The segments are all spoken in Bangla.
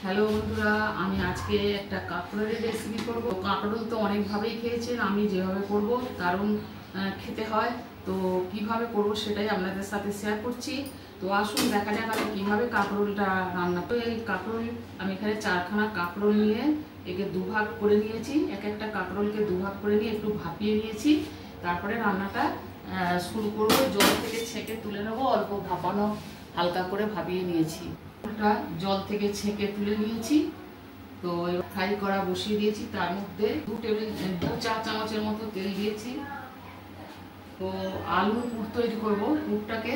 হ্যালো বন্ধুরা, আমি আজকে একটা কাঁকরোলের রেসিপি করব। কাঁকরোল তো অনেকভাবেই খেয়েছেন, আমি যেভাবে করব দারুণ খেতে হয়। তো কিভাবে করব সেটাই আপনাদের সাথে শেয়ার করছি। তো আসুন দেখা যাক আমি কীভাবে কাঁকরোলটা রান্না। তো এই কাঁকরোল আমি এখানে 4খানা কাঁকরোল নিয়ে একে দুভাগ করে নিয়েছি। এক একটা কাঁকরোলকে দুভাগ করে নিয়ে একটু ভাপিয়ে নিয়েছি। তারপরে রান্নাটা শুরু করব। জল থেকে ছেঁকে তুলে নেবো, অল্প ভাপানো হালকা করে ভাপিয়ে নিয়েছি। জল থেকে ছেঁকে তুলে নিয়েছি। তো এবার ফ্রাই করা বসিয়ে দিয়েছি। তার মধ্যে 2 চা চামচের মতো তেল দিয়েছি। তো আলুর পুর তৈরি করব, পুরটাকে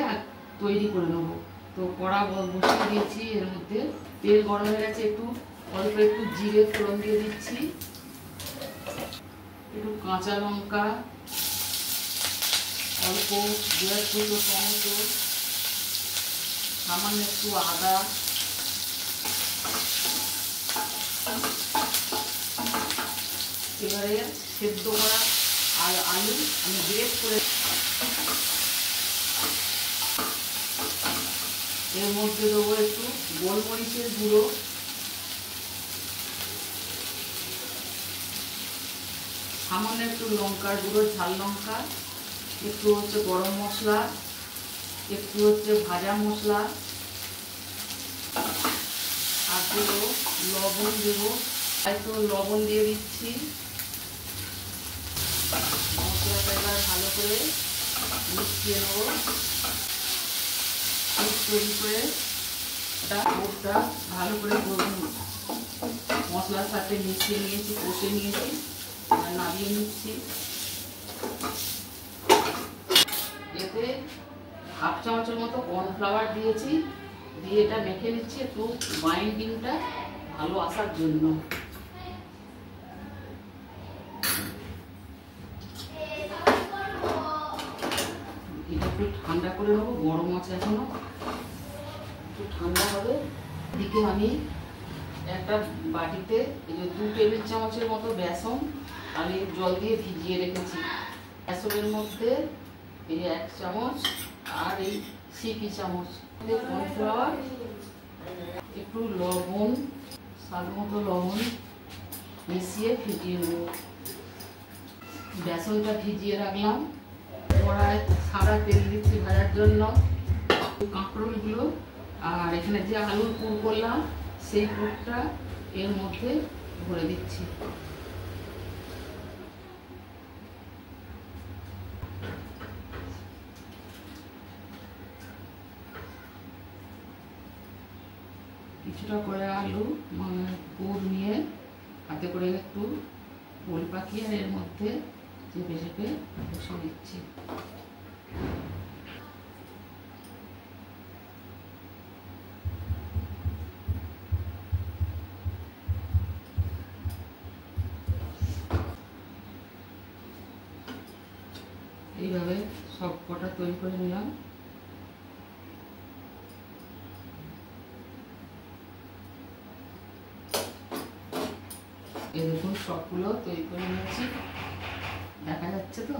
তৈরি করে নেবো। তো কড়া বসিয়ে দিয়েছি, এর মধ্যে তেল গরম হয়ে গেছে। অল্প একটু জিরে ফোড়ন দিয়ে দিচ্ছি, একটু কাঁচা লঙ্কা, অল্প 2 টুকরো টমেটো, সামান্য একটু আদা, এবারে সেদ্ধ করা আর আলু আমি গ্রেট করে এর মধ্যে দেবো একটু গোলমরিচের গুঁড়ো, সামান্য একটু লঙ্কার গুঁড়ো, ঝাল লঙ্কা, একটু হচ্ছে গরম মশলা, একটু হচ্ছে ভাজা মশলা, আর দেবো লবণ, দেবো একটু লবণ দিয়ে দিচ্ছি। মশলাটা এবার ভালো করে মিশিয়ে নেবো। তৈরি করে ওটা ভালো করে মশলার সাথে মিশিয়ে নিয়েছি, কষে নিয়েছি। নামিয়ে নিচ্ছি। এতে 1/2 চামচের মতো কর্নফ্লাওয়ার দিয়েছি, দিয়ে এটা মেখে নিচ্ছি একটু বাইন্ডিংটা ভালো আসার জন্য। এটা একটু ঠান্ডা করে নেবো, গরম আছে এখনো, একটু ঠান্ডা হবে। এদিকে আমি একটা বাটিতে 2 টেবিল চামচের মতো বেসন আমি জল দিয়ে ভিজিয়ে রেখেছি। বেসনের মধ্যে এই 1 চামচ আর এই সিপি চামচ কর্নফ্লাওয়ার, একটু লবণ, স্বাদ মতো লবণ মিশিয়ে ভিজিয়ে নেব। বেসনটা ভিজিয়ে রাখলাম। কড়ায় সাদা তেল দিচ্ছি ভাজার জন্য কাঁকরোলগুলো, আর এখানে যে আলুর পুর করলাম সেই পুরটা এর মধ্যে ভরে দিচ্ছি। কিছুটা করে আলু পুর নিয়ে হাতে করে একটু গোল পাকিয়ে এর মধ্যে চেপে চেপে বসে দিচ্ছি। এইভাবে সব কটা তৈরি করে নিলাম। এই দেখুন সবগুলো তৈরি করে নিয়েছি, দেখা যাচ্ছে তো।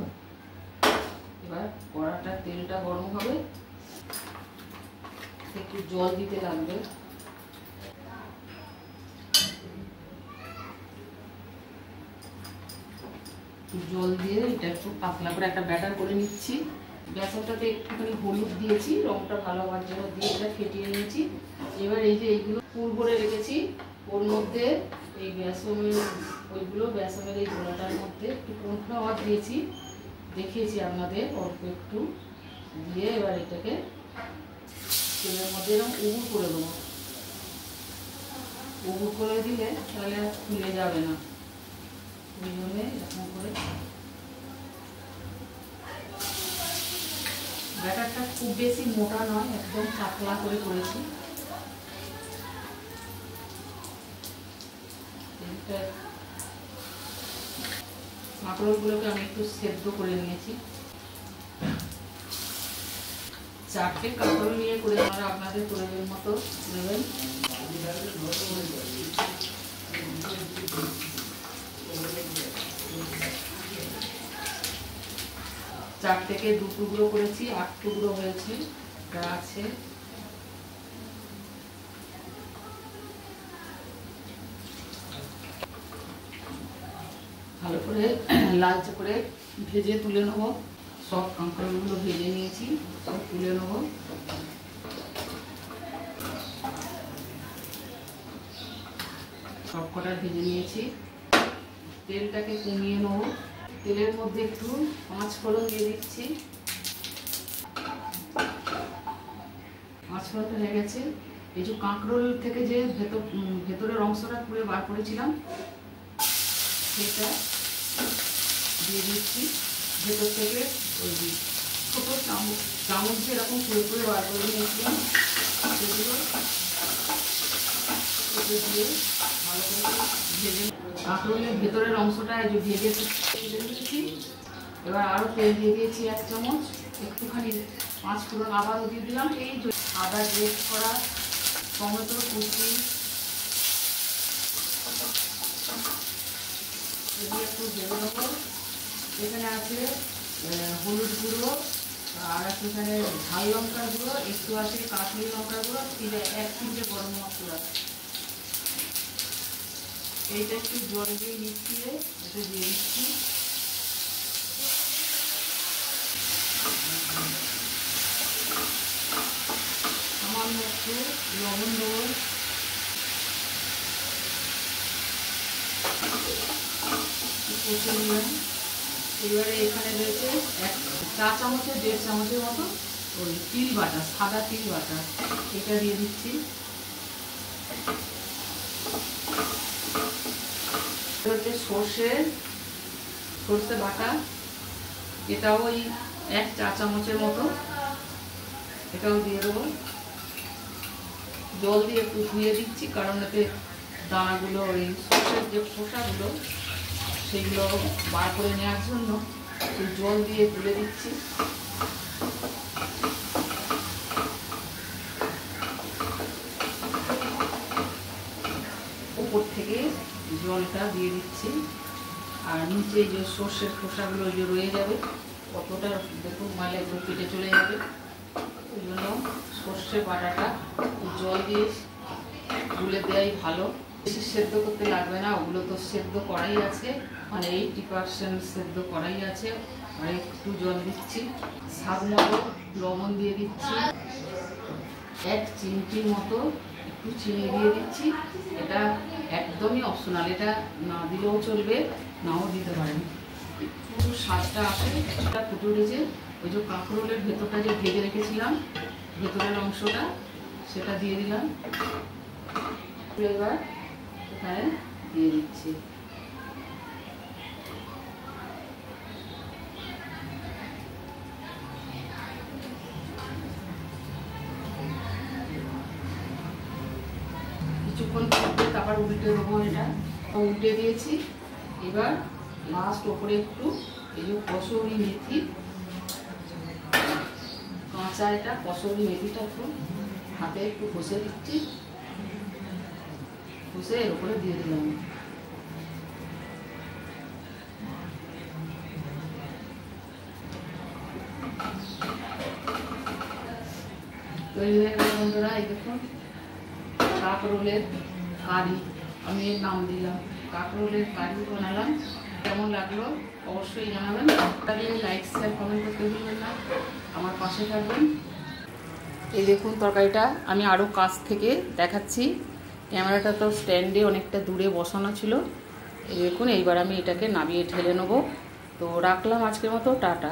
এবার কড়াটা তেলটা গরম হবে, একটু জল দিতে লাগবে। জল দিয়ে এটা একটু পাতলা করে একটা ব্যাটার করে নিচ্ছি। বেসনটাতে একটুখানি হলুদ দিয়েছি রংটা ভালো হওয়ার জন্য, দিয়ে এটা ফেটিয়ে নিয়েছি। এবার এই যে এইগুলো পুর করে রেখেছি, ওর মধ্যে এই বেসনের এই গোলাটার মধ্যে একটু কর্নফ্লাওয়ার দিয়েছি, দেখিয়েছি আপনাদের, অল্প একটু দিয়ে এবার এটাকে তেলের মধ্যে এরকম উবু করে দেবো। উবু করে দিলে তাহলে ফুলে যাবে না, ওই জন্য এরকম করে। ব্যাটারটা খুব বেশি মোটা নয়, একদম পাতলা করে করেছি। কাঁকরোলগুলোকে আমি একটু সেদ্ধ করে নিয়েছি। 4টে কাঁকরোল নিয়ে করে আপনাদের প্রয়োজন মতো নেবেন। 4 থেকে 2 টুকরো করেছি, 8 টুকরো হয়েছে, যা আছে। করে লালচে করে ভেজে তুলে নেবো। সব কাঁকরোলগুলো ভেজে নিয়েছি, সব তুলে নেবো। সব কটা ভেজে নিয়েছি। তেলটাকে কমিয়ে নেবো। তেলের মধ্যে একটু 5 ফোড়ন দিয়ে দিচ্ছি। 5 ফোড়নটা হয়ে গেছে। এই যে কাঁকরোল থেকে যে ভেতরের অংশটা পুড়ে বার করেছিলাম সেটা দিয়ে দিচ্ছি। ভেতর থেকে ওই ছোটো চামচ দিয়ে এরকম পুড়ে বার করে নিয়েছিলাম সেগুলো দিয়ে ভালো করে ভেজে, কাঁকরোলের ভেতরের অংশটা এই যে ভেজে তুলে নিয়েছি। এবার আরও তেল দিয়ে দিয়েছি 1 চামচ। একটুখানি 5 ফোড়ন আবারও দিয়ে দিলাম। এই যে আদা পেস্ট করা, টমেটো কুচি এগুলো একটু ভেজে নেবো। এখানে আছে হলুদ গুঁড়ো, আর আছে এখানে ঝাল লঙ্কার গুঁড়ো, একটু আছে কাশ্মীরি লঙ্কার গুঁড়ো, 1 চিমটে গরম মশলা। এইটা একটু জল দিয়ে মিশিয়ে এটা দিয়ে দিচ্ছি। সামান্য একটু লবণ দেবো। কষে নিলাম। এবারে এখানে রয়েছে 1 চা চামচের 1.5 চামচের মতো ওই তিল বাটা, সাদা তিল বাটা, এটা দিয়ে দিচ্ছি। হচ্ছে সর্ষে বাটা, এটাও ওই 1 চা চামচের মতো, এটাও দিয়ে দেবো। জল দিয়ে একটু ধুয়ে দিচ্ছি, কারণ এতে দানাগুলো ওই সর্ষের যে খোসাগুলো সেগুলো বার করে নেওয়ার জন্য জল দিয়ে তুলে দিচ্ছি। উপর থেকে জলটা দিয়ে দিচ্ছি, আর নিচে যে সর্ষের খোসাগুলো যে রয়ে যাবে কতটা দেখুন ময়লাগুলো কেটে চলে যাবে। ওই জন্য সর্ষে বাটাটা জল দিয়ে গুলে দেওয়াই ভালো। বেশি সেদ্ধ করতে লাগবে না, ওগুলো তো সেদ্ধ করাই আছে, মানে 80% সেদ্ধ করাই আছে। আর একটু জল দিচ্ছি, স্বাদ মতো লবণ দিয়ে দিচ্ছি, 1 চিমটির মতো একটু চিনি দিয়ে দিচ্ছি। এটা একদমই অপশনাল, এটা না দিলেও চলবে, নাও দিতে পারেন। একটু স্বাদটা আসে, এটা ফুটে উঠেছে। ওই যে কাঁকরোলের ভেতরটা যে ভেজে রেখেছিলাম, ভেতরের অংশটা সেটা দিয়ে দিলাম। এবার এখানে দিয়ে দিচ্ছি। কিছুক্ষণ ফুটবে, তারপর উল্টে দেবো। এটা উল্টে দিয়েছি। এবার লাস্ট ওপরে একটু এই যে কসুরি মেথি, কাঁচা এটা কসুরি মেথিটা একটু হাতে একটু ঘষে দিচ্ছি, ঘষে এর উপরে দিয়ে দিলাম। তৈরি হয়ে গেল বন্ধুরা। এই দেখুন কাঁকরোলের কারি, আমি এর নাম দিলাম কাঁকরোলের কারি বানালাম। কেমন লাগলো অবশ্যই জানাবেন। লাইক শেয়ার কমেন্ট করতে ভুলবেন না, আমার পাশে থাকবেন। এই দেখুন তরকারিটা আমি আরও কাছ থেকে দেখাচ্ছি। ক্যামেরাটা তো স্ট্যান্ডে অনেকটা দূরে বসানো ছিল। এই দেখুন এইবার আমি এটাকে নামিয়ে ঢেলে নেবো। তো রাখলাম আজকের মতো, টাটা।